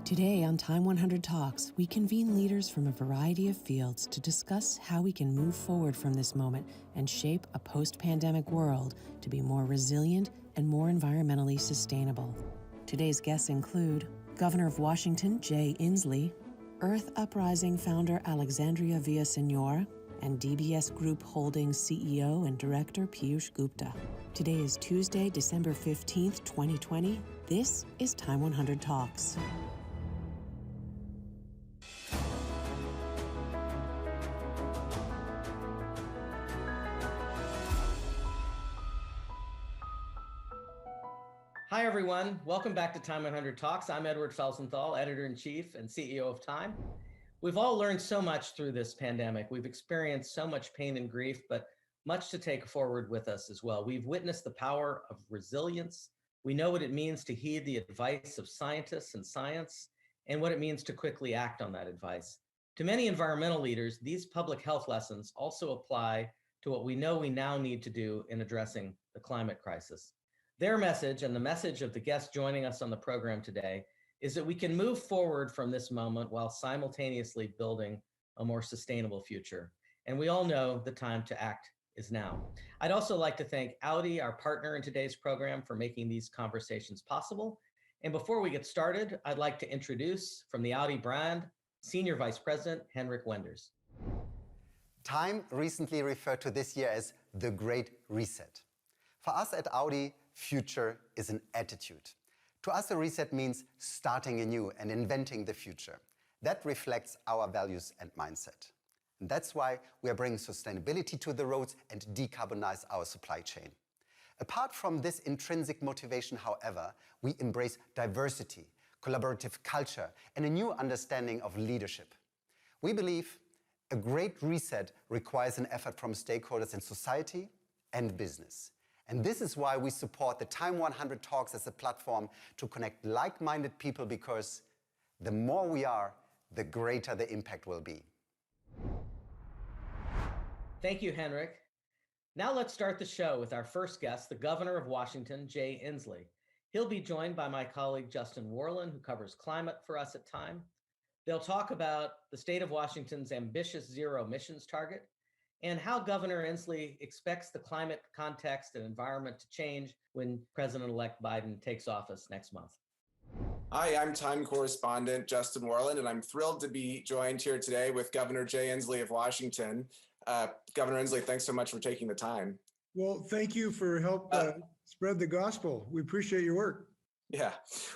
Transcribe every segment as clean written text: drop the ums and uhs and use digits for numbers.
Today on Time 100 Talks, we convene leaders from a variety of fields to discuss how we can move forward from this moment and shape a post-pandemic world to be more resilient and more environmentally sustainable. Today's guests include Governor of Washington, Jay Inslee, Earth Uprising founder Alexandria Villaseñor, and DBS Group Holdings CEO and Director Piyush Gupta. Today is Tuesday, December 15th, 2020. This is Time 100 Talks. Hi, everyone. Welcome back to Time 100 Talks. I'm Edward Felsenthal, Editor-in-Chief and CEO of Time. We've all learned so much through this pandemic. We've experienced so much pain and grief, but much to take forward with us as well. We've witnessed the power of resilience. We know what it means to heed the advice of scientists and science, and what it means to quickly act on that advice. To many environmental leaders, these public health lessons also apply to what we know we now need to do in addressing the climate crisis. Their message, and the message of the guests joining us on the program today, is that we can move forward from this moment while simultaneously building a more sustainable future. And we all know the time to act is now. I'd also like to thank Audi, our partner in today's program, for making these conversations possible. And before we get started, I'd like to introduce, from the Audi brand, Senior Vice President Henrik Wenders. Time recently referred to this year as the Great Reset. For us at Audi, future is an attitude. To us, a reset means starting anew and inventing the future. That reflects our values and mindset. And that's why we are bringing sustainability to the roads and decarbonize our supply chain. Apart from this intrinsic motivation, however, we embrace diversity, collaborative culture, and a new understanding of leadership. We believe a great reset requires an effort from stakeholders in society and business. And this is why we support the Time 100 Talks as a platform to connect like-minded people, because the more we are, the greater the impact will be. Thank you, Henrik. Now let's start the show with our first guest, the Governor of Washington, Jay Inslee. He'll be joined by my colleague, Justin Worland, who covers climate for us at Time. They'll talk about the state of Washington's ambitious zero emissions target, and how Governor Inslee expects the climate context and environment to change when President-elect Biden takes office next month. Hi, I'm Time correspondent Justin Worland, and I'm thrilled to be joined here today with Governor Jay Inslee of Washington. Governor Inslee, thanks so much for taking the time. Well, thank you for helping spread the gospel. We appreciate your work. Yeah,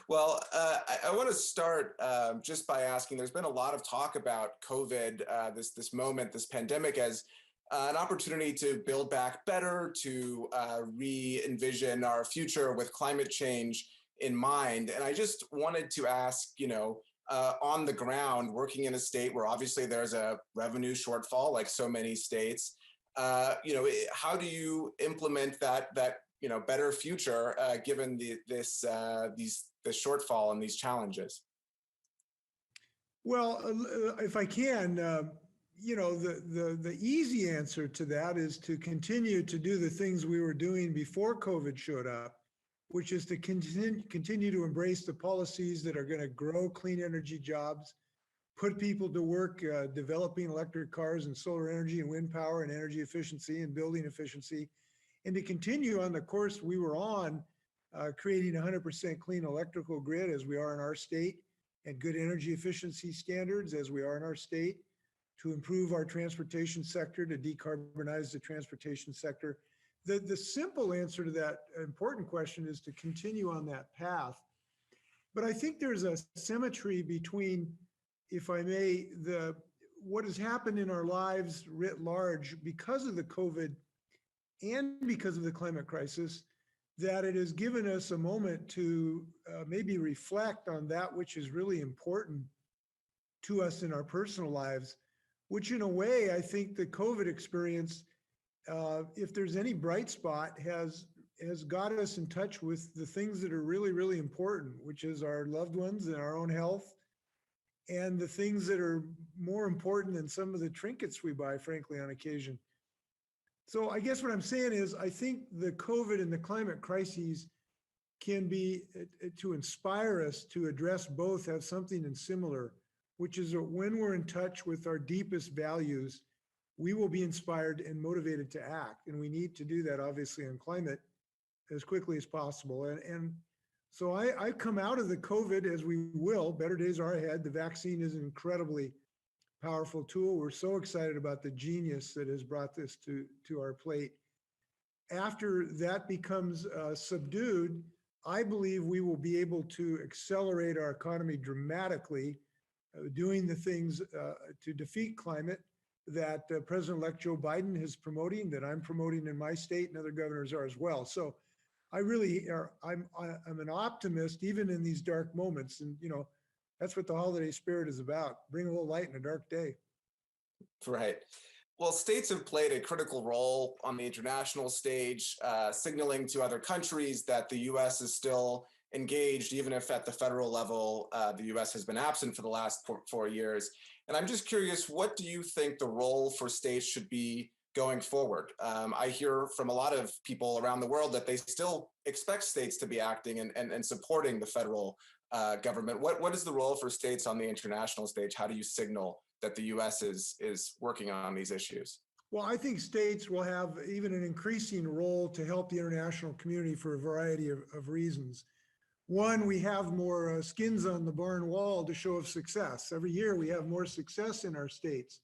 well, I want to start just by asking, there's been a lot of talk about COVID, this moment, this pandemic, as an opportunity to build back better, to re-envision our future with climate change in mind. And I just wanted to ask, on the ground, working in a state where obviously there's a revenue shortfall, like so many states, how do you implement that better future given this shortfall and these challenges? Well, if I can, the easy answer to that is to continue to do the things we were doing before COVID showed up, which is to continue to embrace the policies that are going to grow clean energy jobs, put people to work developing electric cars and solar energy and wind power and energy efficiency and building efficiency, and to continue on the course we were on, creating 100% clean electrical grid as we are in our state, and good energy efficiency standards as we are in our state, to improve our transportation sector, to decarbonize the transportation sector. The simple answer to that important question is to continue on that path. But I think there's a symmetry between, if I may, what has happened in our lives writ large because of the COVID and because of the climate crisis, that it has given us a moment to maybe reflect on that which is really important to us in our personal lives, which in a way, I think the COVID experience, if there's any bright spot, has got us in touch with the things that are really, really important, which is our loved ones and our own health, and the things that are more important than some of the trinkets we buy, frankly, on occasion. So I guess what I'm saying is, I think the COVID and the climate crises can be to inspire us to address both, have something in similar, which is that when we're in touch with our deepest values, we will be inspired and motivated to act. And we need to do that, obviously, on climate as quickly as possible. And so I come out of the COVID, as we will, better days are ahead. The vaccine is an incredibly powerful tool. We're so excited about the genius that has brought this to our plate. After that becomes subdued, I believe we will be able to accelerate our economy dramatically, doing the things to defeat climate that President-elect Joe Biden is promoting, that I'm promoting in my state, and other governors are as well. So I'm an optimist even in these dark moments. And, that's what the holiday spirit is about. Bring a little light in a dark day. Right. Well, states have played a critical role on the international stage, signaling to other countries that the U.S. is still engaged, even if at the federal level, the U.S. has been absent for the last 4 years. And I'm just curious, what do you think the role for states should be going forward? I hear from a lot of people around the world that they still expect states to be acting and supporting the federal government. What is the role for states on the international stage? How do you signal that the U.S. is working on these issues? Well, I think states will have even an increasing role to help the international community for a variety of reasons. One, we have more skins on the barn wall to show of success. Every year we have more success in our states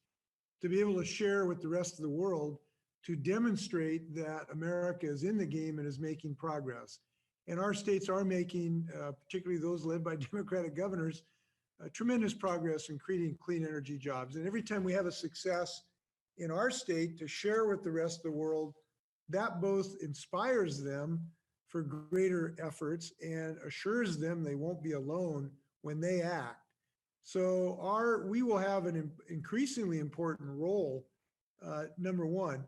to be able to share with the rest of the world, to demonstrate that America is in the game and is making progress. And our states are making, particularly those led by Democratic governors, tremendous progress in creating clean energy jobs. And every time we have a success in our state to share with the rest of the world, that both inspires them for greater efforts and assures them they won't be alone when they act. So we will have an increasingly important role, number one.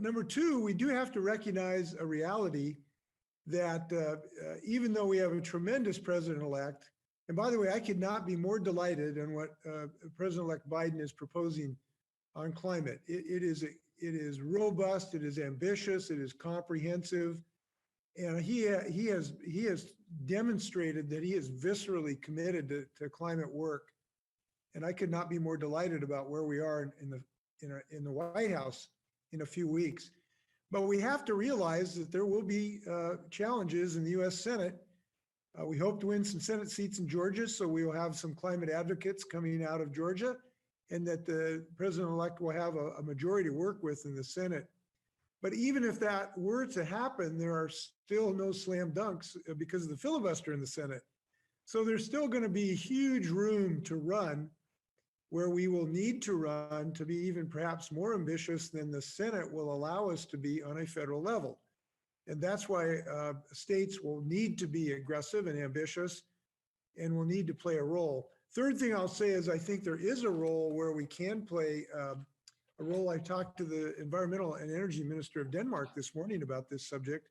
Number two, we do have to recognize a reality that even though we have a tremendous president-elect, and by the way, I could not be more delighted in what President-elect Biden is proposing on climate. It is robust, it is ambitious, it is comprehensive, and he has demonstrated that he is viscerally committed to climate work. And I could not be more delighted about where we are in the White House in a few weeks. But we have to realize that there will be challenges in the U.S. Senate. We hope to win some Senate seats in Georgia, so we will have some climate advocates coming out of Georgia, and that the president-elect will have a majority to work with in the Senate. But even if that were to happen, there are still no slam dunks because of the filibuster in the Senate. So there's still going to be huge room to run, where we will need to run to be even perhaps more ambitious than the Senate will allow us to be on a federal level. And that's why states will need to be aggressive and ambitious and will need to play a role. Third thing I'll say is I think there is a role where we can play a role. I talked to the environmental and energy minister of Denmark this morning about this subject,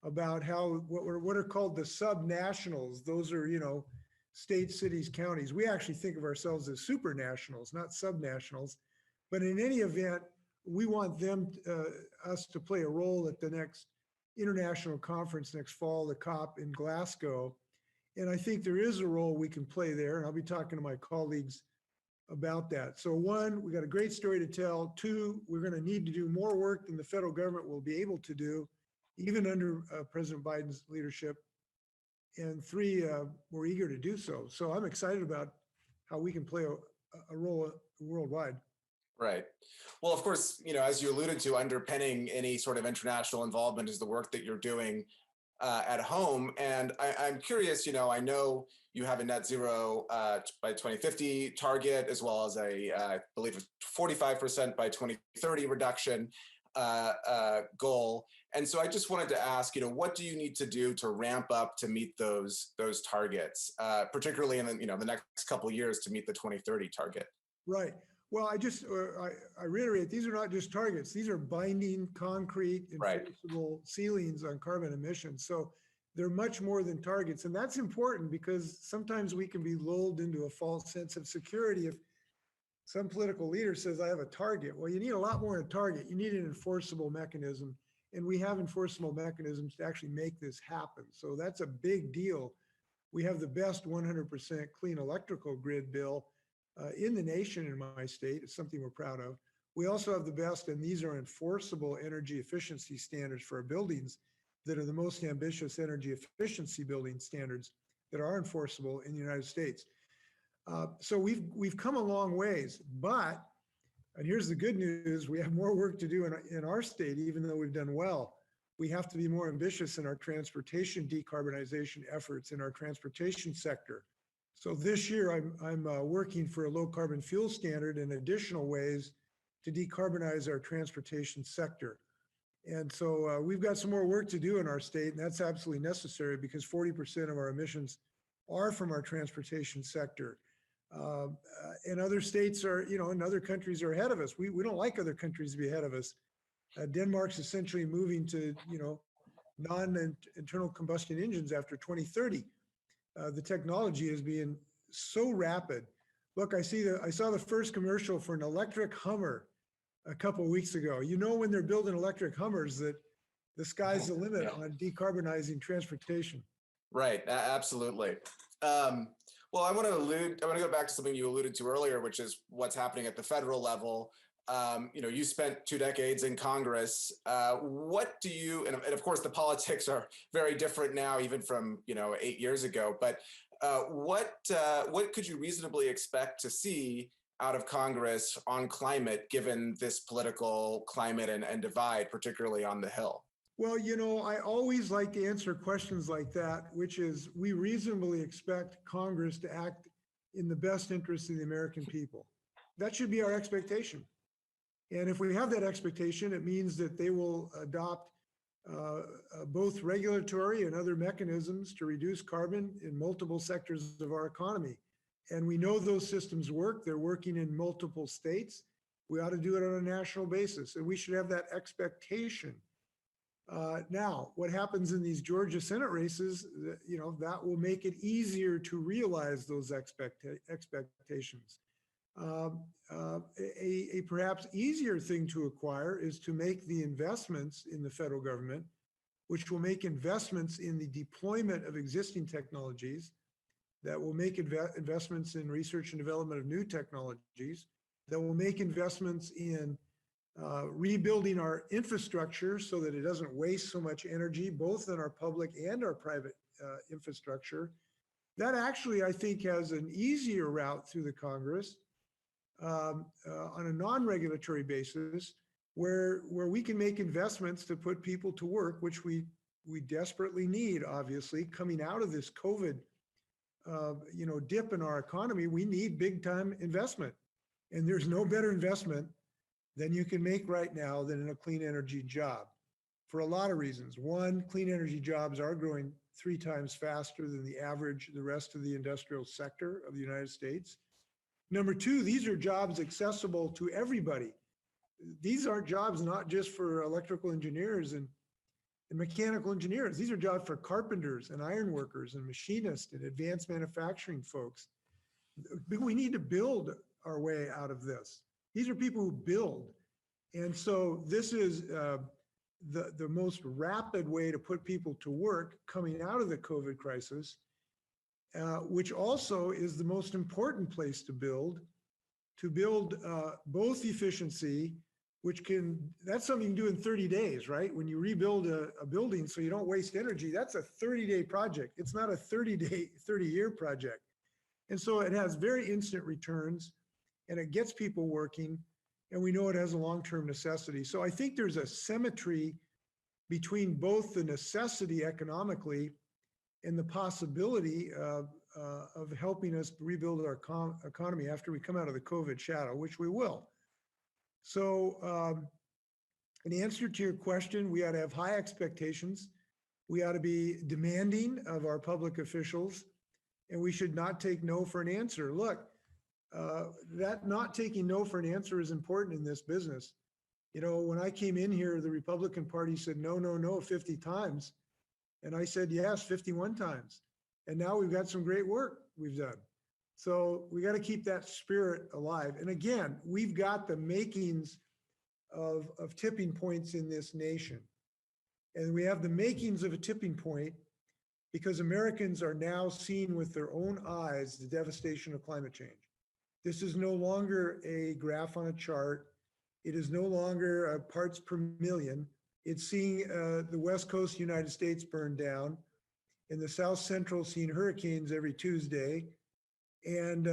about how what are called the subnationals. Those are, states, cities, counties. We actually think of ourselves as supranationals, not subnationals. But in any event, we want us to play a role at the next international conference next fall, the COP in Glasgow. And I think there is a role we can play there. And I'll be talking to my colleagues about that. So one, we got a great story to tell. Two, we're going to need to do more work than the federal government will be able to do, even under President Biden's leadership. And three, we're eager to do so. So I'm excited about how we can play a role worldwide. Right. Well, of course, as you alluded to, underpinning any sort of international involvement is the work that you're doing at home. And I'm curious, I know you have a net zero by 2050 target, as well as I believe a 45% by 2030 reduction goal. And so I just wanted to ask, what do you need to do to ramp up to meet those targets, particularly in the next couple of years to meet the 2030 target? Right. Well, I reiterate, these are not just targets. These are binding, concrete, enforceable ceilings on carbon emissions. So they're much more than targets. And that's important because sometimes we can be lulled into a false sense of security if some political leader says, I have a target. Well, you need a lot more than a target. You need an enforceable mechanism. and we have enforceable mechanisms to actually make this happen. So that's a big deal. We have the best 100% clean electrical grid bill in the nation in my state. It's something we're proud of. We also have the best, and these are enforceable energy efficiency standards for our buildings that are the most ambitious energy efficiency building standards that are enforceable in the United States. So we've come a long ways, but, and here's the good news, we have more work to do in our state, even though we've done well. We have to be more ambitious in our transportation decarbonization efforts in our transportation sector. So this year, I'm working for a low carbon fuel standard and additional ways to decarbonize our transportation sector. And so we've got some more work to do in our state, and that's absolutely necessary because 40% of our emissions are from our transportation sector. And other states are, and other countries are ahead of us. We don't like other countries to be ahead of us. Denmark's essentially moving to, non-internal combustion engines after 2030. The technology is being so rapid. Look, I saw the first commercial for an electric Hummer a couple of weeks ago. When they're building electric Hummers, that the sky's the limit on decarbonizing transportation. Right, absolutely. Well, I want to go back to something you alluded to earlier, which is what's happening at the federal level. You spent 2 decades in Congress. What do you, and of course the politics are very different now, even from 8 years ago. But what could you reasonably expect to see out of Congress on climate, given this political climate and divide, particularly on the Hill? Well, I always like to answer questions like that, which is we reasonably expect Congress to act in the best interest of the American people. That should be our expectation. And if we have that expectation, it means that they will adopt both regulatory and other mechanisms to reduce carbon in multiple sectors of our economy. And we know those systems work. They're working in multiple states. We ought to do it on a national basis, and we should have that expectation. Now, what happens in these Georgia Senate races, that will make it easier to realize those expectations. A perhaps easier thing to acquire is to make the investments in the federal government, which will make investments in the deployment of existing technologies, that will make investments in research and development of new technologies, that will make investments in rebuilding our infrastructure so that it doesn't waste so much energy, both in our public and our private infrastructure. That actually, I think, has an easier route through the Congress on a non-regulatory basis, where we can make investments to put people to work, which we desperately need, obviously, coming out of this COVID dip in our economy. We need big time investment, and there's no better investment than you can make right now than in a clean energy job, for a lot of reasons. One, clean energy jobs are growing 3 times faster than the rest of the industrial sector of the United States. Number 2, these are jobs accessible to everybody. These aren't jobs not just for electrical engineers and mechanical engineers. These are jobs for carpenters and iron workers and machinists and advanced manufacturing folks. We need to build our way out of this. These are people who build. And so this is the most rapid way to put people to work coming out of the COVID crisis, which also is the most important place to build both efficiency, that's something you can do in 30 days, right? When you rebuild a building so you don't waste energy, that's a 30-day project. It's not a 30-year project. And so it has very instant returns, and it gets people working, and we know it has a long-term necessity. So I think there's a symmetry between both the necessity economically and the possibility of helping us rebuild our economy after we come out of the COVID shadow, which we will. So in answer to your question, we ought to have high expectations. We ought to be demanding of our public officials, and we should not take no for an answer. Look, that not taking no for an answer is important in this business. When I came in here, the Republican Party said no, no, no 50 times. And I said yes 51 times. And now we've got some great work we've done. So we got to keep that spirit alive. And again, we've got the makings of tipping points in this nation. And we have the makings of a tipping point because Americans are now seeing with their own eyes the devastation of climate change. This is no longer a graph on a chart. It is no longer parts per million. It's seeing the West Coast United States burn down, and the South Central seeing hurricanes every Tuesday, and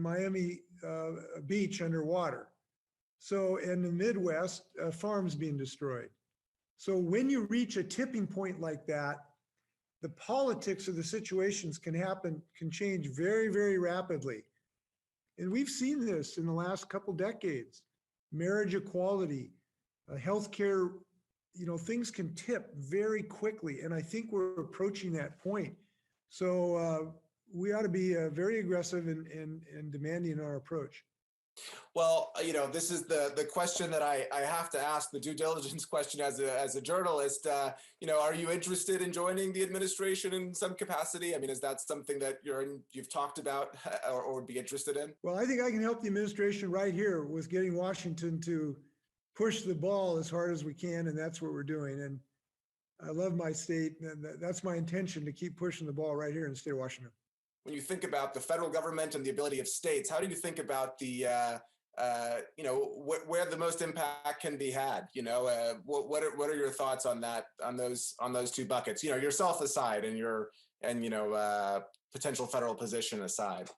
Miami Beach underwater. So in the Midwest, farms being destroyed. So when you reach a tipping point like that, the politics of the situations can change very, very rapidly. And we've seen this in the last couple decades. Marriage equality, healthcare, things can tip very quickly. And I think we're approaching that point. So we ought to be very aggressive and demanding in our approach. Well, this is the question that I have to ask, the due diligence question as a journalist. Are you interested in joining the administration in some capacity? I mean, is that something that you've talked about or would be interested in? Well, I think I can help the administration right here with getting Washington to push the ball as hard as we can, and that's what we're doing. And I love my state, and that's my intention, to keep pushing the ball right here in the state of Washington. When you think about the federal government and the ability of states, how do you think about the where the most impact can be had? What are your thoughts on that, on those two buckets? Yourself aside, and potential federal position aside.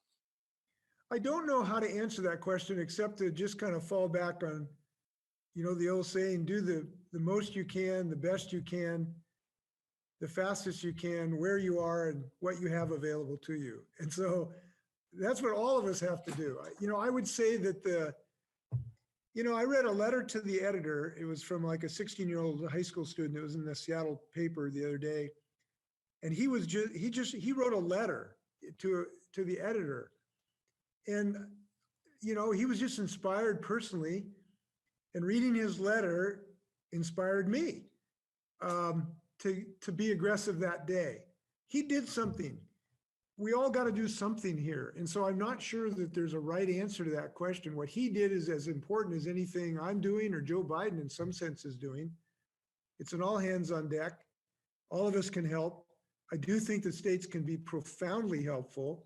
I don't know how to answer that question except to just kind of fall back on, the old saying: do the most you can, the best you can, the fastest you can, where you are, and what you have available to you. And so that's what all of us have to do. I would say that I read a letter to the editor. It was from like a 16-year-old high school student. It was in the Seattle paper the other day. And he wrote a letter to the editor. And, he was just inspired personally, and reading his letter inspired me to be aggressive that day. He did something. We all got to do something here. And so I'm not sure that there's a right answer to that question. What he did is as important as anything I'm doing or Joe Biden in some sense is doing. It's an all hands on deck. All of us can help. I do think that states can be profoundly helpful,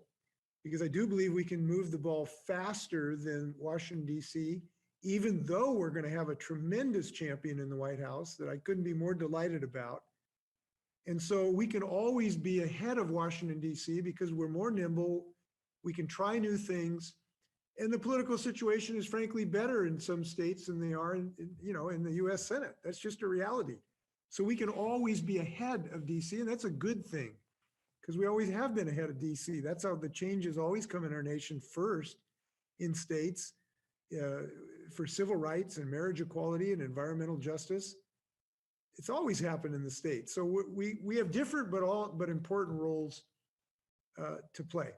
because I do believe we can move the ball faster than Washington, D.C., even though we're going to have a tremendous champion in the White House that I couldn't be more delighted about. And so we can always be ahead of Washington, D.C., because we're more nimble. We can try new things. And the political situation is frankly better in some states than they are in the U.S. Senate. That's just a reality. So we can always be ahead of D.C., and that's a good thing, because we always have been ahead of D.C. That's how the changes always come in our nation first in states for civil rights and marriage equality and environmental justice. It's always happened in the state. So we have different but important roles to play.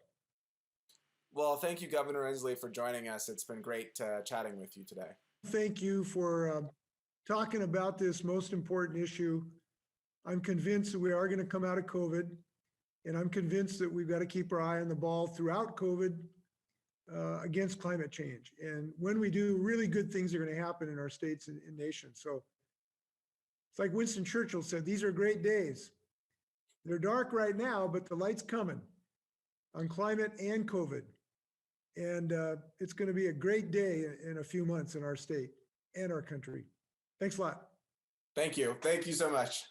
Well, thank you, Governor Inslee, for joining us. It's been great chatting with you today. Thank you for talking about this most important issue. I'm convinced that we are going to come out of COVID, and I'm convinced that we've got to keep our eye on the ball throughout COVID against climate change. And when we do, really good things are going to happen in our states and nations. So it's like Winston Churchill said, these are great days. They're dark right now, but the light's coming on climate and COVID. And it's going to be a great day in a few months in our state and our country. Thanks a lot. Thank you. Thank you so much.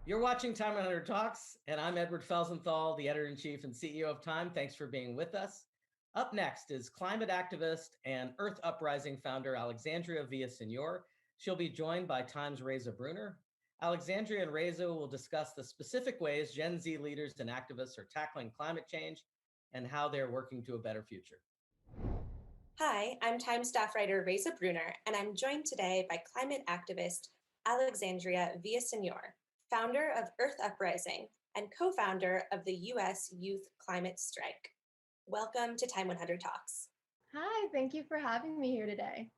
You're watching Time 100 Talks, and I'm Edward Felsenthal, the editor-in-chief and CEO of Time. Thanks for being with us. Up next is climate activist and Earth Uprising founder Alexandria Villaseñor. She'll be joined by Time's Reza Bruner. Alexandria and Reza will discuss the specific ways Gen Z leaders and activists are tackling climate change and how they're working to a better future. Hi, I'm Time staff writer Reza Bruner, and I'm joined today by climate activist Alexandria Villaseñor, founder of Earth Uprising and co-founder of the U.S. Youth Climate Strike. Welcome to Time 100 Talks. Hi, thank you for having me here today.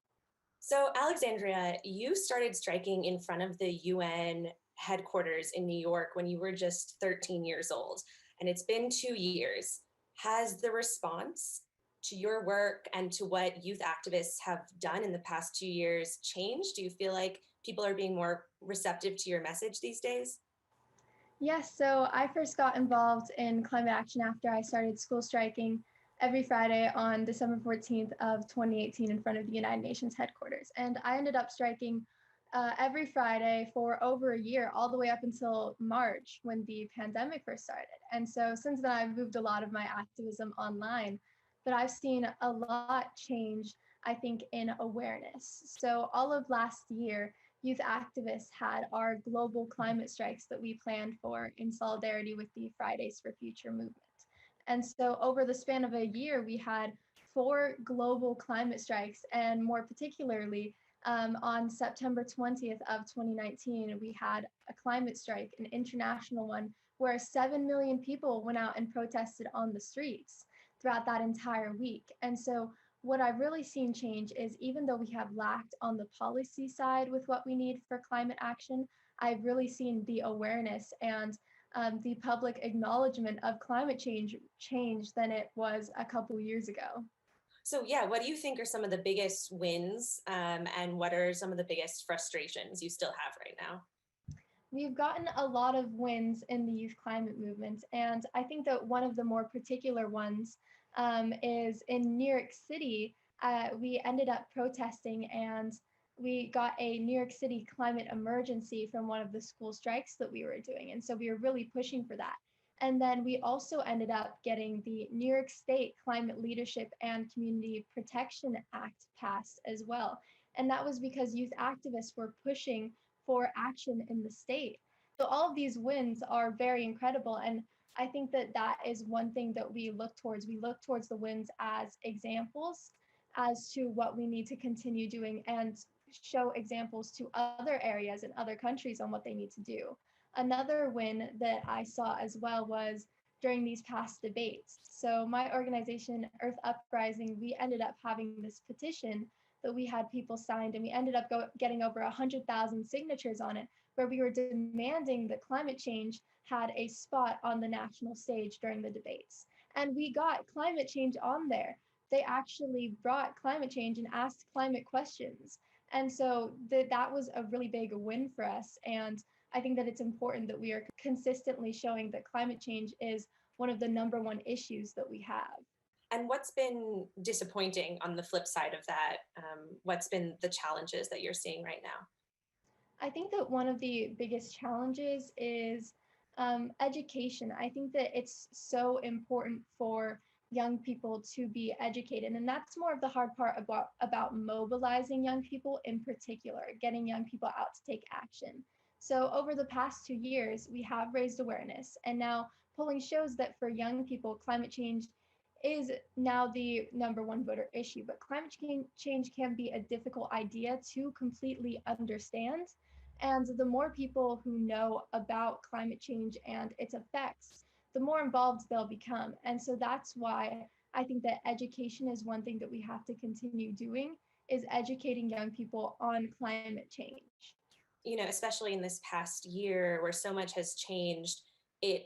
So, Alexandria, you started striking in front of the UN headquarters in New York when you were just 13 years old, and it's been 2 years. Has the response to your work and to what youth activists have done in the past 2 years changed? Do you feel like people are being more receptive to your message these days? Yes, so I first got involved in climate action after I started school striking every Friday on December 14th of 2018 in front of the United Nations headquarters. And I ended up striking every Friday for over a year, all the way up until March when the pandemic first started. And so since then, I've moved a lot of my activism online, but I've seen a lot change, I think, in awareness. So all of last year, youth activists had our global climate strikes that we planned for in solidarity with the Fridays for Future movement. And so over the span of a year, we had 4 global climate strikes, and more particularly, on September 20th of 2019, we had a climate strike, an international one, where 7 million people went out and protested on the streets throughout that entire week. And so what I've really seen change is, even though we have lacked on the policy side with what we need for climate action, I've really seen the awareness and the public acknowledgement of climate change than it was a couple years ago. So, yeah, what do you think are some of the biggest wins, and what are some of the biggest frustrations you still have right now? We've gotten a lot of wins in the youth climate movement, and I think that one of the more particular ones is in New York City. We ended up protesting, and we got a New York City climate emergency from one of the school strikes that we were doing, and so we were really pushing for that. And then we also ended up getting the New York State Climate Leadership and Community Protection Act passed as well. And that was because youth activists were pushing for action in the state. So all of these wins are very incredible. And I think that that is one thing that we look towards. We look towards the wins as examples as to what we need to continue doing and show examples to other areas and other countries on what they need to do. Another win that I saw as well was during these past debates. So my organization, Earth Uprising, we ended up having this petition that we had people signed, and we ended up getting over 100,000 signatures on it, where we were demanding that climate change had a spot on the national stage during the debates. And we got climate change on there. They actually brought climate change and asked climate questions. And so that was a really big win for us. And I think that it's important that we are consistently showing that climate change is one of the number one issues that we have. And what's been disappointing on the flip side of that? What's been the challenges that you're seeing right now? I think that one of the biggest challenges is education. I think that it's so important for young people to be educated, and that's more of the hard part about mobilizing young people in particular, getting young people out to take action. So over the past 2 years, we have raised awareness, and now polling shows that for young people, climate change is now the number one voter issue. But climate change can be a difficult idea to completely understand. And the more people who know about climate change and its effects, the more involved they'll become. And so that's why I think that education is one thing that we have to continue doing, is educating young people on climate change. Especially in this past year where so much has changed, it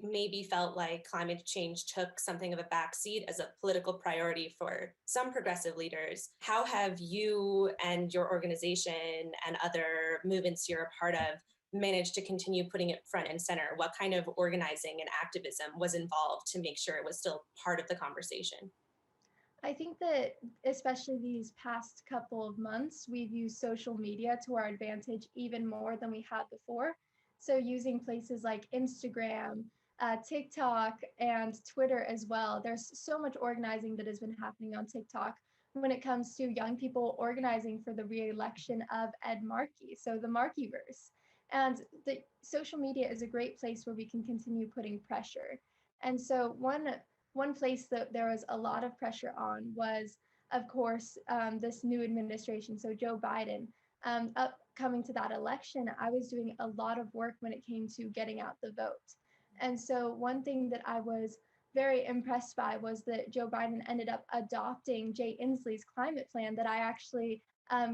maybe felt like climate change took something of a backseat as a political priority for some progressive leaders. How have you and your organization and other movements you're a part of managed to continue putting it front and center? What kind of organizing and activism was involved to make sure it was still part of the conversation? I think that especially these past couple of months, we've used social media to our advantage even more than we had before. So using places like Instagram, TikTok, and Twitter as well. There's so much organizing that has been happening on TikTok when it comes to young people organizing for the re-election of Ed Markey, so the Markeyverse. And the social media is a great place where we can continue putting pressure. And so one place that there was a lot of pressure on was, of course, this new administration, so Joe Biden. Upcoming to that election, I was doing a lot of work when it came to getting out the vote. And so one thing that I was very impressed by was that Joe Biden ended up adopting Jay Inslee's climate plan that I actually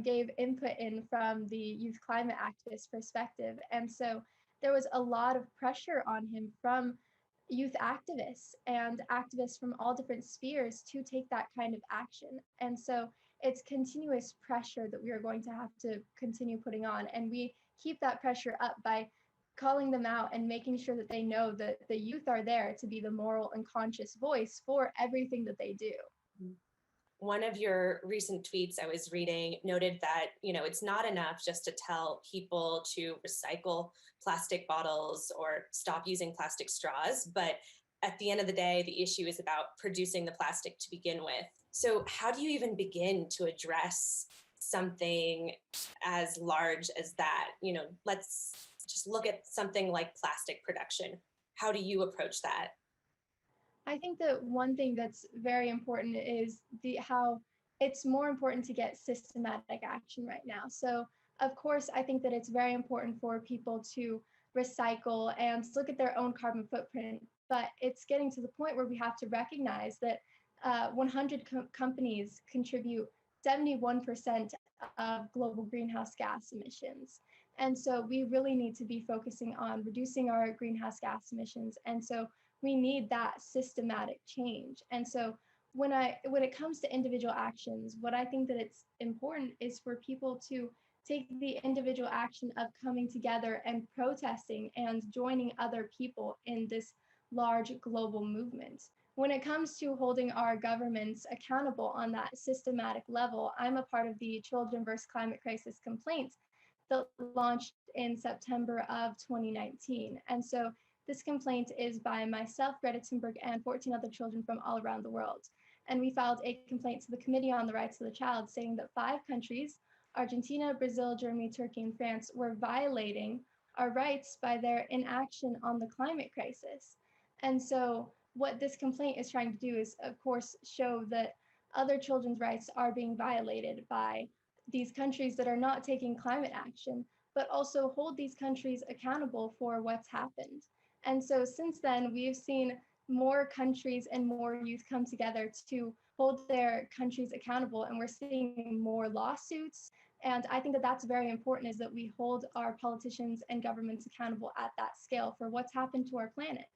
gave input in from the youth climate activist perspective. And so there was a lot of pressure on him from youth activists and activists from all different spheres to take that kind of action. And so it's continuous pressure that we are going to have to continue putting on. And we keep that pressure up by calling them out and making sure that they know that the youth are there to be the moral and conscious voice for everything that they do. One of your recent tweets I was reading noted that, it's not enough just to tell people to recycle plastic bottles or stop using plastic straws, but at the end of the day, the issue is about producing the plastic to begin with. So how do you even begin to address something as large as that? Let's just look at something like plastic production. How do you approach that? I think that one thing that's very important is how it's more important to get systematic action right now. So, of course, I think that it's very important for people to recycle and look at their own carbon footprint. But it's getting to the point where we have to recognize that 100 companies contribute 71% of global greenhouse gas emissions. And so we really need to be focusing on reducing our greenhouse gas emissions. And so we need that systematic change. And so when it comes to individual actions, what I think that it's important is for people to take the individual action of coming together and protesting and joining other people in this large global movement. When it comes to holding our governments accountable on that systematic level, I'm a part of the Children vs. Climate Crisis complaint that launched in September of 2019. And so this complaint is by myself, Greta Thunberg, and 14 other children from all around the world. And we filed a complaint to the Committee on the Rights of the Child saying that 5 countries, Argentina, Brazil, Germany, Turkey, and France, were violating our rights by their inaction on the climate crisis. And so what this complaint is trying to do is, of course, show that other children's rights are being violated by these countries that are not taking climate action, but also hold these countries accountable for what's happened. And so since then, we've seen more countries and more youth come together to hold their countries accountable, and we're seeing more lawsuits. And I think that that's very important, is that we hold our politicians and governments accountable at that scale for what's happened to our planet.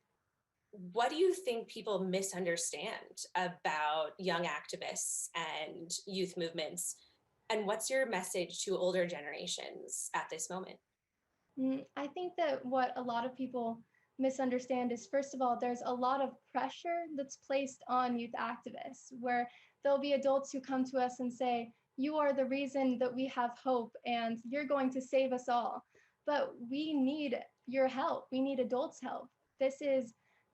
What do you think people misunderstand about young activists and youth movements? And what's your message to older generations at this moment? I think that what a lot of people misunderstand is, first of all, there's a lot of pressure that's placed on youth activists, where there'll be adults who come to us and say, you are the reason that we have hope and you're going to save us all. But we need your help. We need adults' help.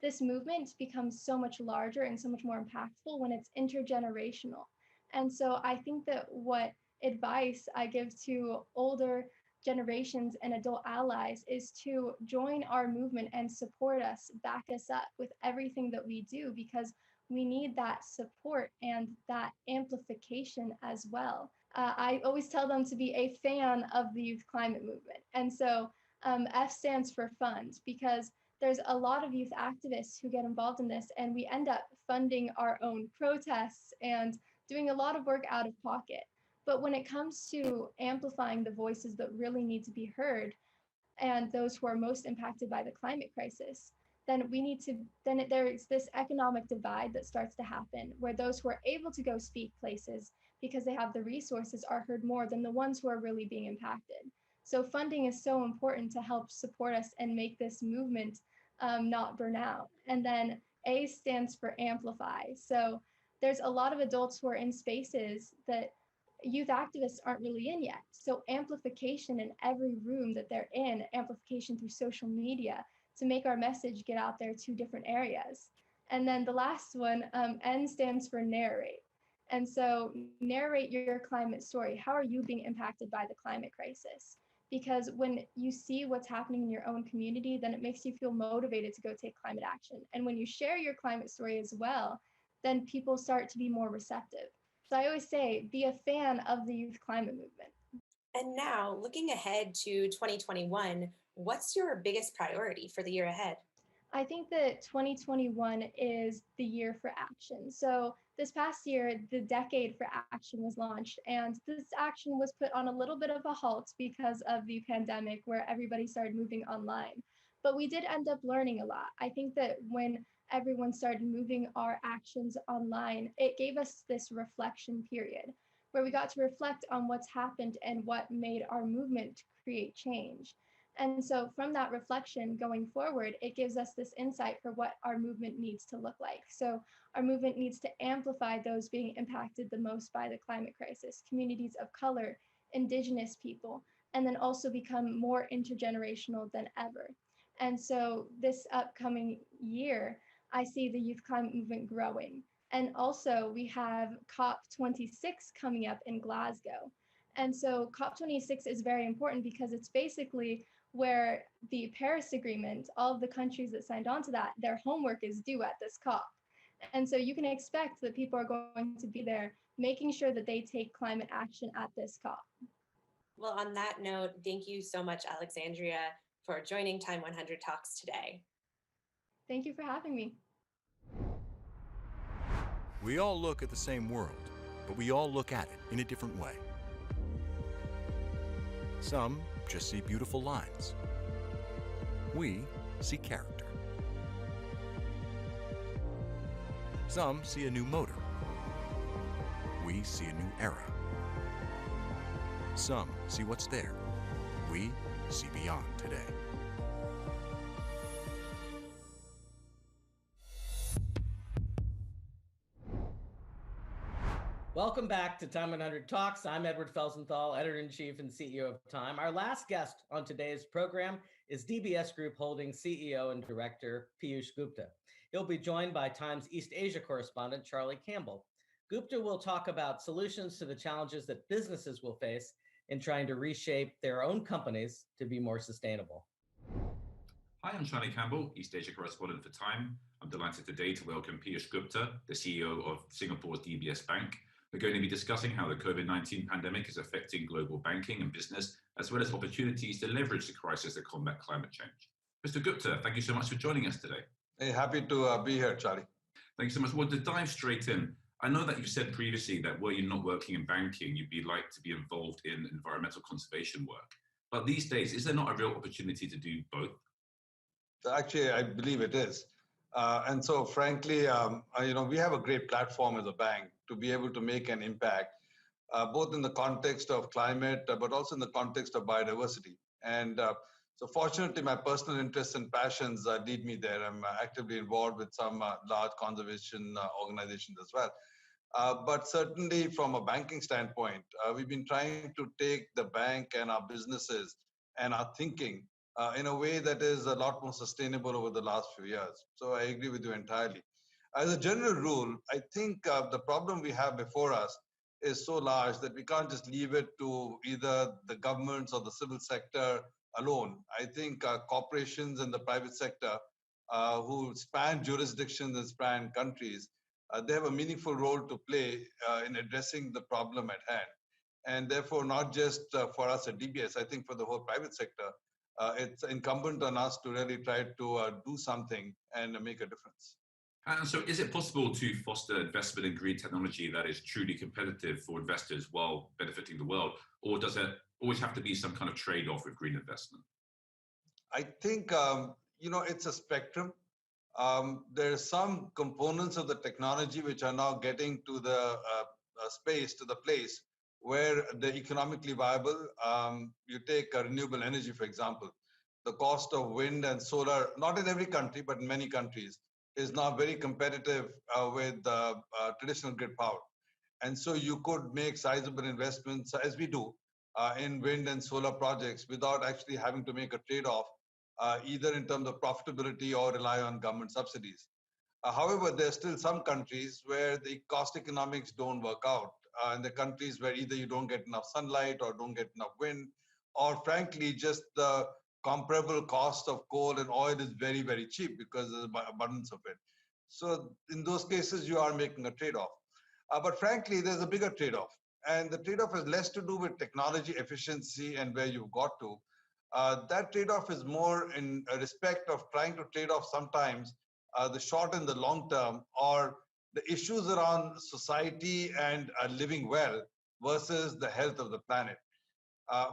This movement becomes so much larger and so much more impactful when it's intergenerational. And so I think that what advice I give to older generations and adult allies is to join our movement and support us, back us up with everything that we do, because we need that support and that amplification as well. I always tell them to be a fan of the youth climate movement. And so F stands for fund, because there's a lot of youth activists who get involved in this, and we end up funding our own protests and doing a lot of work out of pocket. But when it comes to amplifying the voices that really need to be heard and those who are most impacted by the climate crisis, then there's this economic divide that starts to happen, where those who are able to go speak places because they have the resources are heard more than the ones who are really being impacted. So funding is so important to help support us and make this movement not burn out. And then A stands for amplify. So there's a lot of adults who are in spaces that youth activists aren't really in yet. So amplification in every room that they're in, amplification through social media to make our message get out there to different areas. And then the last one, N stands for narrate. And so narrate your climate story. How are you being impacted by the climate crisis? Because when you see what's happening in your own community, then it makes you feel motivated to go take climate action. And when you share your climate story as well, then people start to be more receptive. So I always say, be a fan of the youth climate movement. And now, looking ahead to 2021, what's your biggest priority for the year ahead? I think that 2021 is the year for action. So, this past year, the Decade for Action was launched, and this action was put on a little bit of a halt because of the pandemic, where everybody started moving online. But we did end up learning a lot. I think that when everyone started moving our actions online, it gave us this reflection period where we got to reflect on what's happened and what made our movement create change. And so from that reflection going forward, it gives us this insight for what our movement needs to look like. So our movement needs to amplify those being impacted the most by the climate crisis, communities of color, indigenous people, and then also become more intergenerational than ever. And so this upcoming year, I see the youth climate movement growing. And also we have COP26 coming up in Glasgow. And so COP26 is very important because it's basically where the Paris Agreement, all of the countries that signed on to that, their homework is due at this COP. And so you can expect that people are going to be there making sure that they take climate action at this COP. Well, on that note, thank you so much, Alexandria, for joining Time 100 Talks today. Thank you for having me. We all look at the same world, but we all look at it in a different way. Some just see beautiful lines. We see character. Some see a new motor. We see a new era. Some see what's there. We see beyond today. Welcome back to Time 100 Talks. I'm Edward Felsenthal, Editor-in-Chief and CEO of Time. Our last guest on today's program is DBS Group Holdings CEO and Director Piyush Gupta. He'll be joined by Time's East Asia correspondent, Charlie Campbell. Gupta will talk about solutions to the challenges that businesses will face in trying to reshape their own companies to be more sustainable. Hi, I'm Charlie Campbell, East Asia correspondent for Time. I'm delighted today to welcome Piyush Gupta, the CEO of Singapore's DBS Bank. We're going to be discussing how the COVID-19 pandemic is affecting global banking and business, as well as opportunities to leverage the crisis to combat climate change. Mr. Gupta, thank you so much for joining us today. Hey, happy to be here, Charlie. Thank you so much. Well, to dive straight in, I know that you've said previously that were you not working in banking, you'd be like to be involved in environmental conservation work. But these days, is there not a real opportunity to do both? Actually, I believe it is. And so, frankly, we have a great platform as a bank to be able to make an impact, both in the context of climate, but also in the context of biodiversity. And so, fortunately, my personal interests and passions lead me there. I'm actively involved with some large conservation organizations as well. But certainly, from a banking standpoint, we've been trying to take the bank and our businesses and our thinking in a way that is a lot more sustainable over the last few years. So I agree with you entirely. As a general rule, I think the problem we have before us is so large that we can't just leave it to either the governments or the civil sector alone. I think corporations and the private sector who span jurisdictions and span countries, they have a meaningful role to play in addressing the problem at hand. And therefore, not just for us at DBS, I think for the whole private sector, it's incumbent on us to really try to do something and make a difference. And so is it possible to foster investment in green technology that is truly competitive for investors while benefiting the world? Or does it always have to be some kind of trade-off with green investment? I think, it's a spectrum. There are some components of the technology which are now getting to the space, to the place where they're economically viable. You take renewable energy, for example. The cost of wind and solar, not in every country, but in many countries, is now very competitive with traditional grid power. And so you could make sizable investments, as we do, in wind and solar projects without actually having to make a trade-off, either in terms of profitability or rely on government subsidies. However, there are still some countries where the cost economics don't work out. In the countries where either you don't get enough sunlight or don't get enough wind, or frankly, just the comparable cost of coal and oil is very, very cheap because there's an abundance of it. So in those cases, you are making a trade-off. But frankly, there's a bigger trade-off. And the trade-off has less to do with technology efficiency and where you've got to, that trade-off is more in respect of trying to trade off sometimes the short and the long term, or the issues around society and living well versus the health of the planet.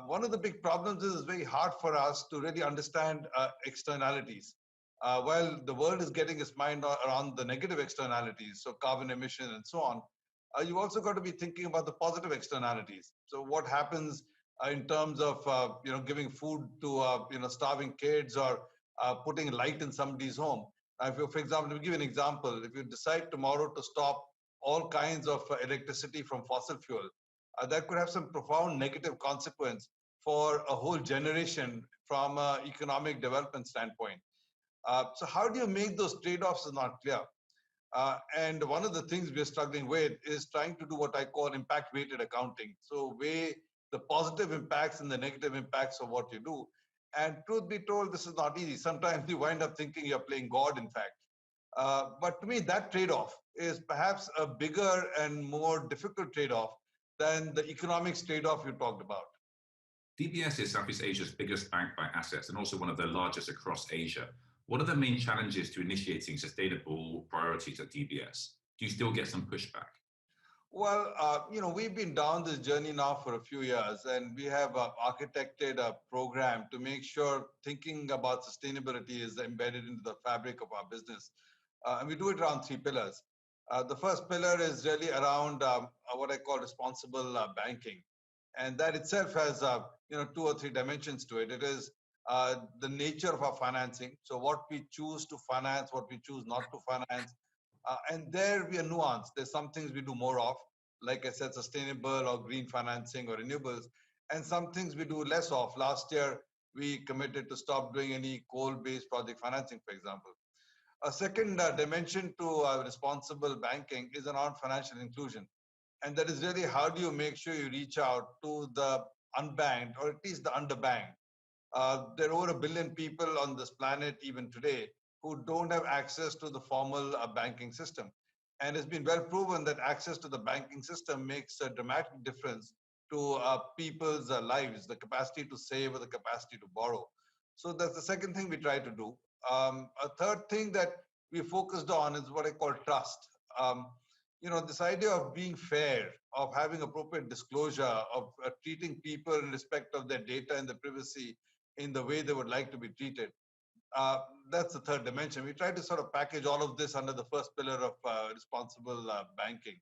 One of the big problems is it's very hard for us to really understand externalities. While the world is getting its mind around the negative externalities, so carbon emission and so on, you've also got to be thinking about the positive externalities. So what happens in terms of giving food to starving kids, or putting light in somebody's home. If you, for example, to give you an example, if you decide tomorrow to stop all kinds of electricity from fossil fuel, that could have some profound negative consequence for a whole generation from an economic development standpoint. So how do you make those trade-offs is not clear. And one of the things we're struggling with is trying to do what I call impact-weighted accounting. So weigh the positive impacts and the negative impacts of what you do. And truth be told, this is not easy. Sometimes you wind up thinking you're playing God, in fact. But to me, that trade-off is perhaps a bigger and more difficult trade-off than the economics trade-off you talked about. DBS is Southeast Asia's biggest bank by assets and also one of the largest across Asia. What are the main challenges to initiating sustainable priorities at DBS? Do you still get some pushback? Well, we've been down this journey now for a few years, and we have architected a program to make sure thinking about sustainability is embedded into the fabric of our business. And we do it around three pillars. The first pillar is really around what I call responsible banking. And that itself has two or three dimensions to it. It is the nature of our financing. So what we choose to finance, what we choose not to finance. And there we are nuanced. There's some things we do more of, like I said, sustainable or green financing or renewables, and some things we do less of. Last year, we committed to stop doing any coal-based project financing, for example. A second dimension to responsible banking is around financial inclusion. And that is really how do you make sure you reach out to the unbanked, or at least the underbanked. There are over 1 billion people on this planet even today who don't have access to the formal banking system. And it's been well proven that access to the banking system makes a dramatic difference to people's lives, the capacity to save or the capacity to borrow. So that's the second thing we try to do. A third thing that we focused on is what I call trust. This idea of being fair, of having appropriate disclosure, of treating people in respect of their data and the privacy in the way they would like to be treated. That's the third dimension. We try to sort of package all of this under the first pillar of responsible banking.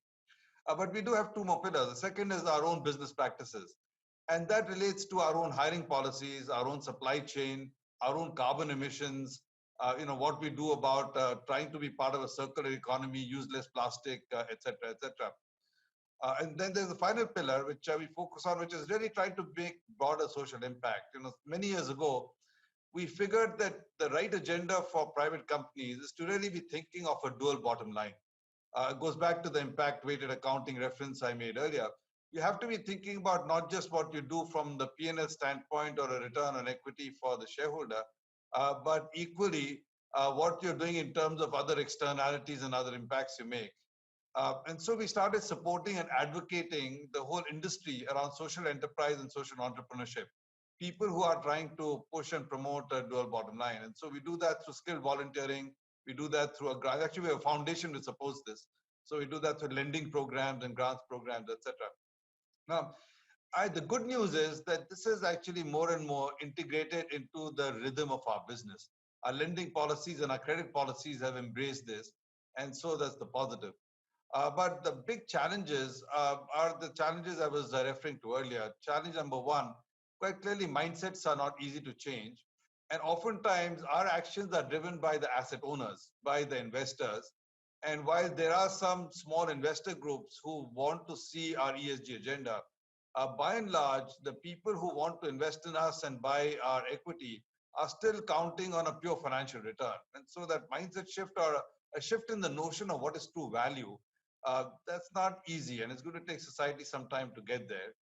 But we do have two more pillars. The second is our own business practices. And that relates to our own hiring policies, our own supply chain, our own carbon emissions, what we do about trying to be part of a circular economy, use less plastic, et cetera, et cetera. And then there's the final pillar, which we focus on, which is really trying to make broader social impact. Many years ago, we figured that the right agenda for private companies is to really be thinking of a dual bottom line. It goes back to the impact-weighted accounting reference I made earlier. You have to be thinking about not just what you do from the P&L standpoint or a return on equity for the shareholder, but equally what you're doing in terms of other externalities and other impacts you make. And so we started supporting and advocating the whole industry around social enterprise and social entrepreneurship. People who are trying to push and promote a dual bottom line. And so we do that through skilled volunteering. We do that through a grant. Actually, we have a foundation to support this. So we do that through lending programs and grants programs, etc. Now, the good news is that this is actually more and more integrated into the rhythm of our business. Our lending policies and our credit policies have embraced this. And so that's the positive. But the big challenges are the challenges I was referring to earlier. Challenge number one, quite clearly, mindsets are not easy to change. And oftentimes, our actions are driven by the asset owners, by the investors. And while there are some small investor groups who want to see our ESG agenda, by and large, the people who want to invest in us and buy our equity are still counting on a pure financial return. And so that mindset shift, or a shift in the notion of what is true value, that's not easy, and it's going to take society some time to get there.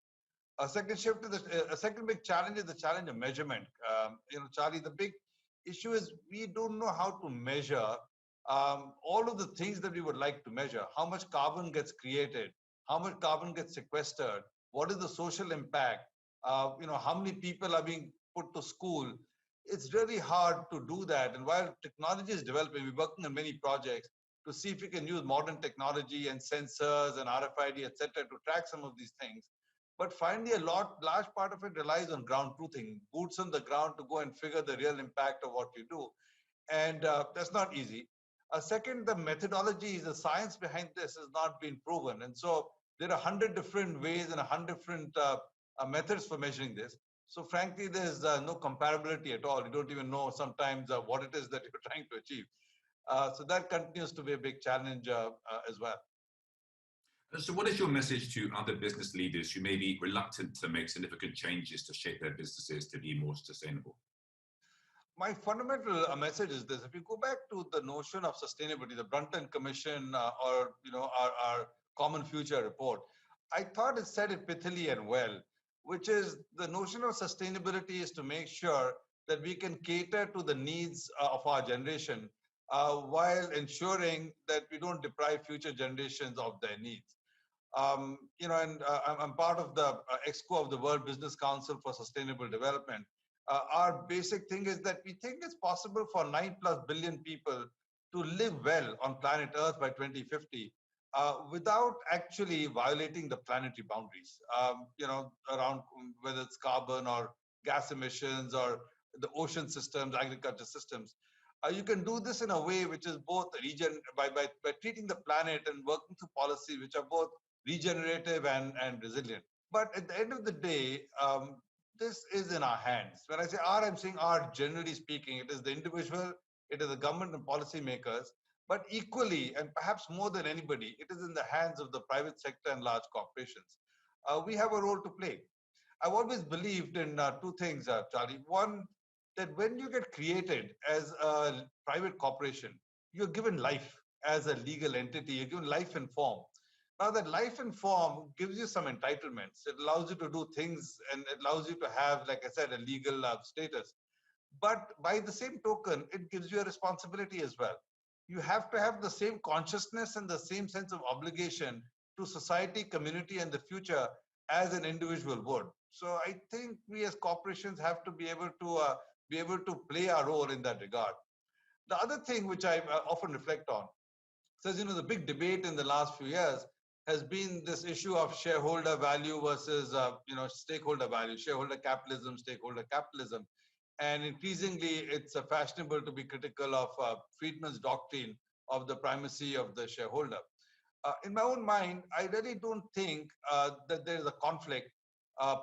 A second shift is a second big challenge is the challenge of measurement. Charlie, the big issue is we don't know how to measure all of the things that we would like to measure. How much carbon gets created? How much carbon gets sequestered? What is the social impact? How many people are being put to school, it's really hard to do that. And while technology is developing, we're working on many projects to see if we can use modern technology and sensors and RFID, et cetera, to track some of these things. But finally, large part of it relies on ground truthing, boots on the ground to go and figure the real impact of what you do. And that's not easy. Second, the methodology, the science behind this has not been proven. And so there are 100 different ways and 100 different methods for measuring this. So frankly, there's no comparability at all. You don't even know sometimes what it is that you're trying to achieve. So that continues to be a big challenge as well. So what is your message to other business leaders who may be reluctant to make significant changes to shape their businesses to be more sustainable? My fundamental message is this: if you go back to the notion of sustainability, the Brundtland Commission or our Common Future report, I thought it said it pithily and well, which is the notion of sustainability is to make sure that we can cater to the needs of our generation while ensuring that we don't deprive future generations of their needs. I'm part of the EXCO of the World Business Council for Sustainable Development. Our basic thing is that we think it's possible for 9+ billion people to live well on planet Earth by 2050 without actually violating the planetary boundaries, around whether it's carbon or gas emissions or the ocean systems, agriculture systems. You can do this in a way which is both by treating the planet and working through policies which are both regenerative and resilient. But at the end of the day, this is in our hands. When I say our, I'm saying our, generally speaking. It is the individual, it is the government and policymakers, but equally, and perhaps more than anybody, it is in the hands of the private sector and large corporations. We have a role to play. I've always believed in two things, Charlie. One, that when you get created as a private corporation, you're given life as a legal entity, you're given life and form. Now that life and form gives you some entitlements. It allows you to do things and it allows you to have, like I said, a legal status. But by the same token, it gives you a responsibility as well. You have to have the same consciousness and the same sense of obligation to society, community, and the future as an individual would. So I think we as corporations have to be able to play our role in that regard. The other thing which I often reflect on says, the big debate in the last few years has been this issue of shareholder value versus, stakeholder value, shareholder capitalism, stakeholder capitalism. And increasingly, it's fashionable to be critical of Friedman's doctrine of the primacy of the shareholder. In my own mind, I really don't think that there is a conflict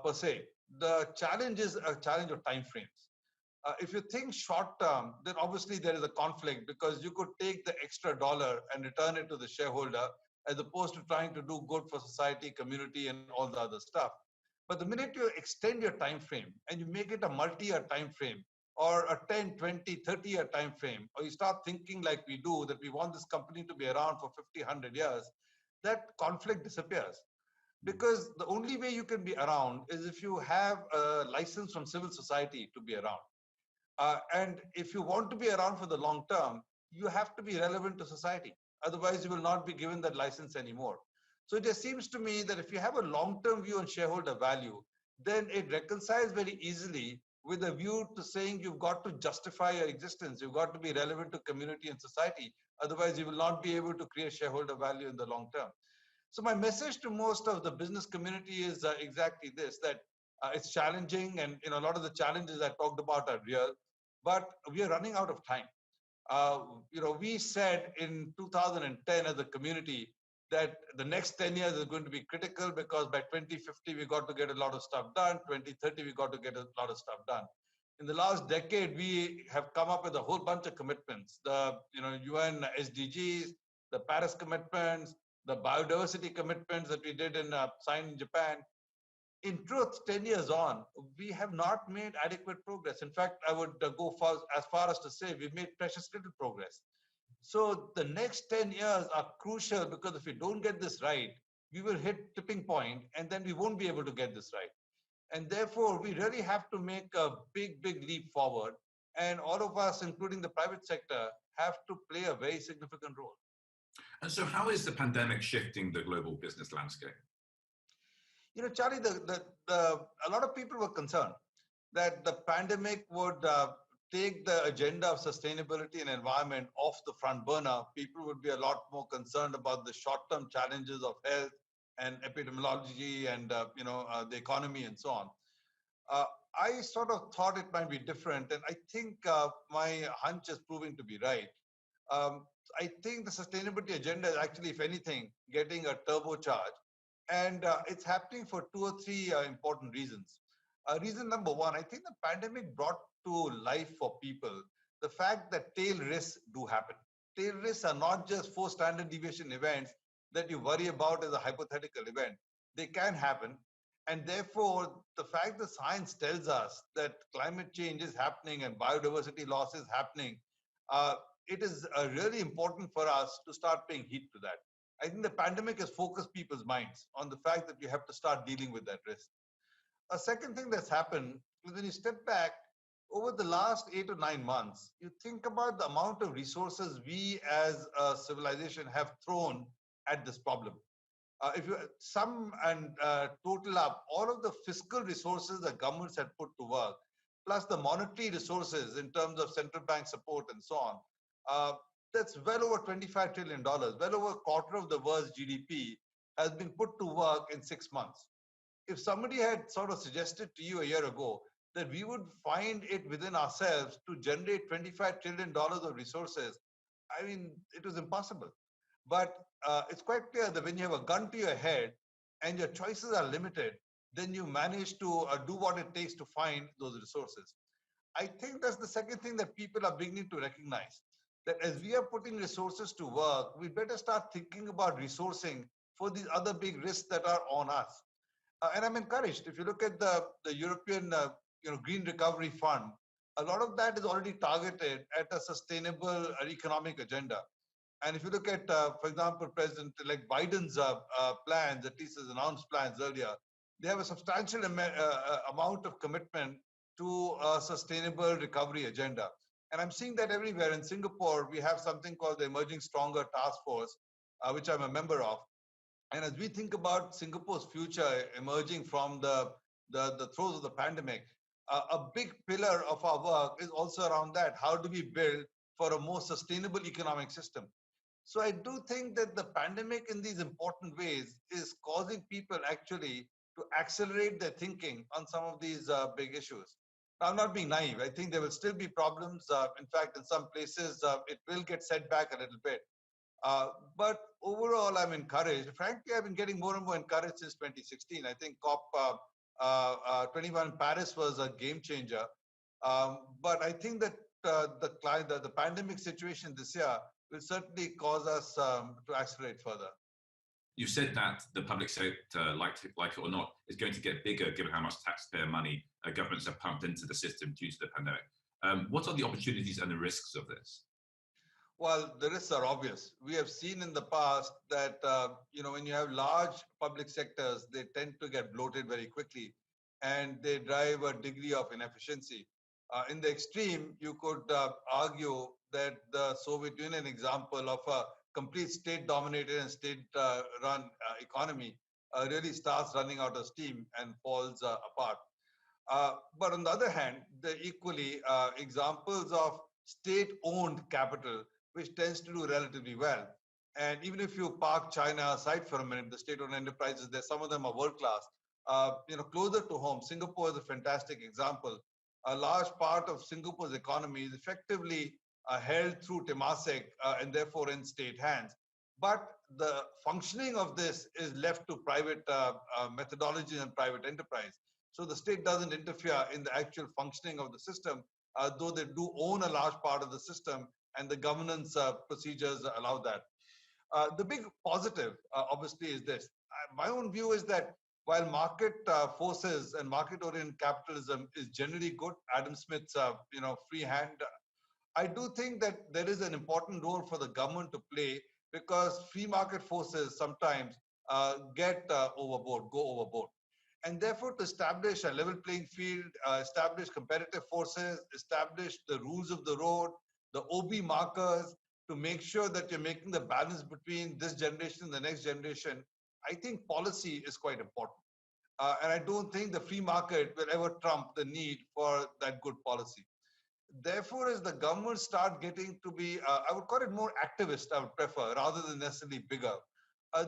per se. The challenge is a challenge of time frames. If you think short term, then obviously there is a conflict because you could take the extra dollar and return it to the shareholder as opposed to trying to do good for society, community, and all the other stuff. But the minute you extend your time frame and you make it a multi-year time frame or a 10, 20, 30-year time frame, or you start thinking like we do, that we want this company to be around for 50, 100 years, that conflict disappears. Because the only way you can be around is if you have a license from civil society to be around. And if you want to be around for the long term, you have to be relevant to society. Otherwise, you will not be given that license anymore. So it just seems to me that if you have a long-term view on shareholder value, then it reconciles very easily with a view to saying you've got to justify your existence. You've got to be relevant to community and society. Otherwise, you will not be able to create shareholder value in the long term. So my message to most of the business community is exactly this, that it's challenging, and a lot of the challenges I talked about are real, but we are running out of time. We said in 2010 as a community that the next 10 years is going to be critical because by 2050, we got to get a lot of stuff done. 2030, we got to get a lot of stuff done. In the last decade, we have come up with a whole bunch of commitments, the UN SDGs, the Paris commitments, the biodiversity commitments that we did signed in Japan. In truth, 10 years on, we have not made adequate progress. In fact, I would go as far as to say we've made precious little progress. So the next 10 years are crucial because if we don't get this right, we will hit tipping point and then we won't be able to get this right. And therefore, we really have to make a big, big leap forward. And all of us, including the private sector, have to play a very significant role. And so how is the pandemic shifting the global business landscape? Charlie, a lot of people were concerned that the pandemic would take the agenda of sustainability and environment off the front burner. People would be a lot more concerned about the short-term challenges of health and epidemiology and the economy and so on. Uh, I sort of thought it might be different, and I think my hunch is proving to be right. Um, I think the sustainability agenda is actually, if anything, getting a turbocharge, and it's happening for two or three important reasons. Reason number one, I think the pandemic brought to life for people the fact that tail risks do happen. Tail risks are not just four standard deviation events that you worry about as a hypothetical event. They can happen. And therefore, the fact that science tells us that climate change is happening and biodiversity loss is happening, uh, it is really important for us to start paying heed to that. I think the pandemic has focused people's minds on the fact that you have to start dealing with that risk. A second thing that's happened is when you step back over the last 8 or 9 months, you think about the amount of resources we as a civilization have thrown at this problem. If you sum and total up all of the fiscal resources that governments had put to work, plus the monetary resources in terms of central bank support and so on, uh, that's well over $25 trillion, well over a quarter of the world's GDP has been put to work in 6 months. If somebody had sort of suggested to you a year ago that we would find it within ourselves to generate $25 trillion of resources, I mean, it was impossible. But it's quite clear that when you have a gun to your head and your choices are limited, then you manage to do what it takes to find those resources. I think that's the second thing that people are beginning to recognize, that as we are putting resources to work, we better start thinking about resourcing for these other big risks that are on us. And I'm encouraged. If you look at the European Green Recovery Fund, a lot of that is already targeted at a sustainable economic agenda. And if you look at, for example, President-elect Biden's plans, at least his announced plans earlier, they have a substantial amount of commitment to a sustainable recovery agenda. And I'm seeing that everywhere. In Singapore, we have something called the Emerging Stronger Task Force, which I'm a member of. And as we think about Singapore's future emerging from the throes of the pandemic, a big pillar of our work is also around that. How do we build for a more sustainable economic system? So I do think that the pandemic in these important ways is causing people actually to accelerate their thinking on some of these big issues. Now, I'm not being naive. I think there will still be problems. In fact, in some places, it will get set back a little bit. But overall, I'm encouraged. Frankly, I've been getting more and more encouraged since 2016. I think COP 21 in Paris was a game changer. But I think that the pandemic situation this year will certainly cause us to accelerate further. You said that the public sector, like it or not, is going to get bigger given how much taxpayer money governments have pumped into the system due to the pandemic. What are the opportunities and the risks of this? Well, the risks are obvious. We have seen in the past that when you have large public sectors, they tend to get bloated very quickly, and they drive a degree of inefficiency. In the extreme, you could argue that the Soviet Union example of a complete state-dominated and state-run economy really starts running out of steam and falls apart. But on the other hand, there are equally examples of state-owned capital, which tends to do relatively well. And even if you park China aside for a minute, the state-owned enterprises, there some of them are world-class. Closer to home, Singapore is a fantastic example. A large part of Singapore's economy is effectively held through Temasek and therefore in state hands. But the functioning of this is left to private methodologies and private enterprise. So the state doesn't interfere in the actual functioning of the system, though they do own a large part of the system, and the governance procedures allow that. The big positive, obviously, is this. My own view is that while market forces and market-oriented capitalism is generally good, Adam Smith's free hand, I do think that there is an important role for the government to play, because free market forces sometimes go overboard. And therefore, to establish a level playing field, establish competitive forces, establish the rules of the road, the OB markers, to make sure that you're making the balance between this generation and the next generation, I think policy is quite important. And I don't think the free market will ever trump the need for that good policy. Therefore, as the government start getting to be, I would call it more activist, I would prefer, rather than necessarily bigger,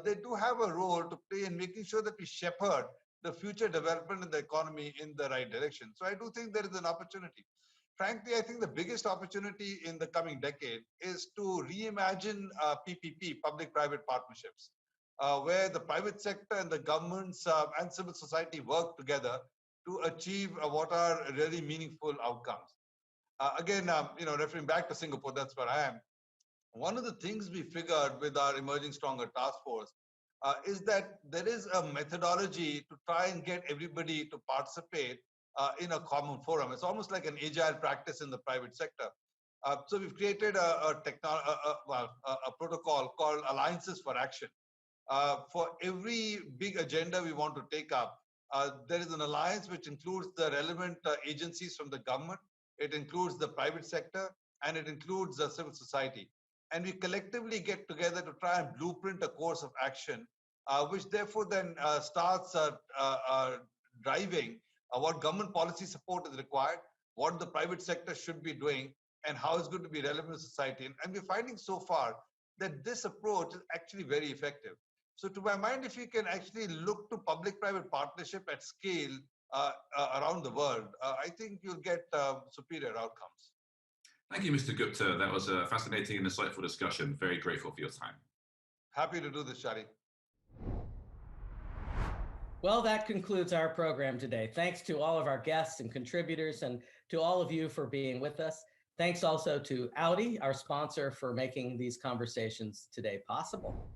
they do have a role to play in making sure that we shepherd the future development in the economy in the right direction. So I do think there is an opportunity. Frankly, I think the biggest opportunity in the coming decade is to reimagine PPP, public-private partnerships, where the private sector and the governments and civil society work together to achieve what are really meaningful outcomes. Again, referring back to Singapore, that's where I am. One of the things we figured with our Emerging Stronger task force is that there is a methodology to try and get everybody to participate in a common forum. It's almost like an agile practice in the private sector. So we've created a protocol called Alliances for Action. For every big agenda we want to take up, there is an alliance which includes the relevant agencies from the government, it includes the private sector, and it includes civil society. And we collectively get together to try and blueprint a course of action, which therefore then starts driving what government policy support is required, what the private sector should be doing, and how it's going to be relevant to society. And we're finding so far that this approach is actually very effective. So to my mind, if you can actually look to public-private partnership at scale around the world, I think you'll get superior outcomes. Thank you, Mr. Gupta. That was a fascinating and insightful discussion. Very grateful for your time. Happy to do this, Shadi. Well, that concludes our program today. Thanks to all of our guests and contributors, and to all of you for being with us. Thanks also to Audi, our sponsor, for making these conversations today possible.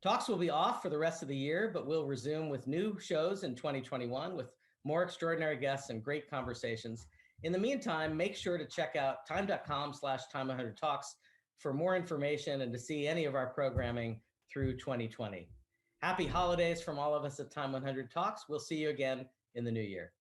Talks will be off for the rest of the year, but we'll resume with new shows in 2021 with more extraordinary guests and great conversations. In the meantime, make sure to check out time.com/time100 talks for more information and to see any of our programming through 2020. Happy holidays from all of us at Time 100 Talks. We'll see you again in the new year.